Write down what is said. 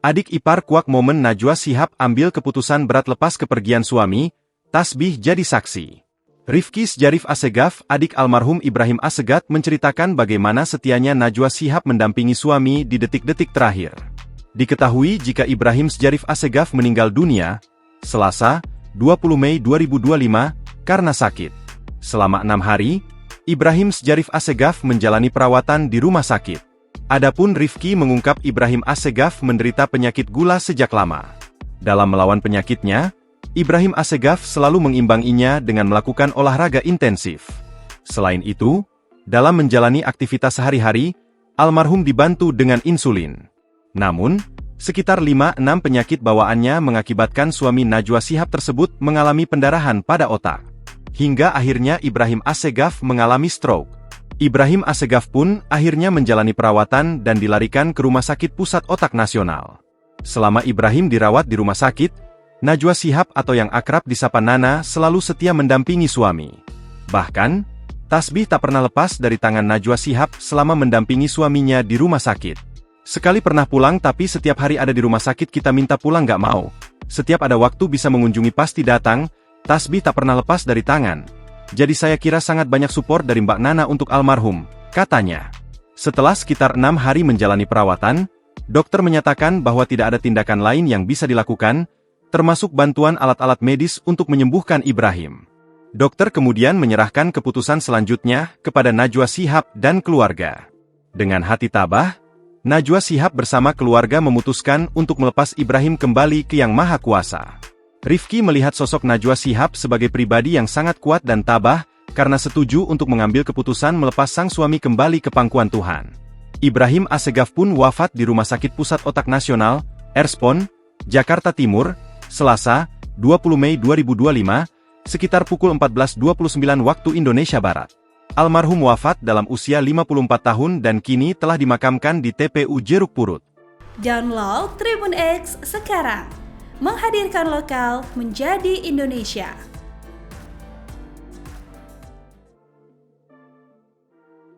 Adik ipar kuak momen Najwa Shihab ambil keputusan berat lepas kepergian suami, Tasbih jadi saksi. Rifki Sjarif Assegaf, adik almarhum Ibrahim Assegaf menceritakan bagaimana setianya Najwa Shihab mendampingi suami di detik-detik terakhir. Diketahui jika Ibrahim Sjarif Assegaf meninggal dunia, Selasa, 20 Mei 2025, karena sakit. Selama 6 hari, Ibrahim Sjarif Assegaf menjalani perawatan di rumah sakit. Adapun Rifki mengungkap Ibrahim Assegaf menderita penyakit gula sejak lama. Dalam melawan penyakitnya, Ibrahim Assegaf selalu mengimbanginya dengan melakukan olahraga intensif. Selain itu, dalam menjalani aktivitas sehari-hari, almarhum dibantu dengan insulin. Namun, sekitar 5-6 penyakit bawaannya mengakibatkan suami Najwa Shihab tersebut mengalami pendarahan pada otak. Hingga akhirnya Ibrahim Assegaf mengalami stroke. Ibrahim Assegaf pun akhirnya menjalani perawatan dan dilarikan ke Rumah Sakit Pusat Otak Nasional. Selama Ibrahim dirawat di rumah sakit, Najwa Shihab atau yang akrab disapa Nana selalu setia mendampingi suami. Bahkan, Tasbih tak pernah lepas dari tangan Najwa Shihab selama mendampingi suaminya di rumah sakit. Sekali pernah pulang tapi setiap hari ada di rumah sakit kita minta pulang gak mau. Setiap ada waktu bisa mengunjungi pasti datang, Tasbih tak pernah lepas dari tangan. Jadi saya kira sangat banyak support dari Mbak Nana untuk almarhum, katanya. Setelah sekitar 6 hari menjalani perawatan, dokter menyatakan bahwa tidak ada tindakan lain yang bisa dilakukan, termasuk bantuan alat-alat medis untuk menyembuhkan Ibrahim. Dokter kemudian menyerahkan keputusan selanjutnya kepada Najwa Shihab dan keluarga. Dengan hati tabah, Najwa Shihab bersama keluarga memutuskan untuk melepas Ibrahim kembali ke Yang Maha Kuasa. Rifki melihat sosok Najwa Shihab sebagai pribadi yang sangat kuat dan tabah, karena setuju untuk mengambil keputusan melepas sang suami kembali ke pangkuan Tuhan. Ibrahim Assegaf pun wafat di Rumah Sakit Pusat Otak Nasional, Erspon, Jakarta Timur, Selasa, 20 Mei 2025, sekitar pukul 14.29 waktu Indonesia Barat. Almarhum wafat dalam usia 54 tahun dan kini telah dimakamkan di TPU Jeruk Purut. Download Tribun X sekarang. Menghadirkan lokal menjadi Indonesia.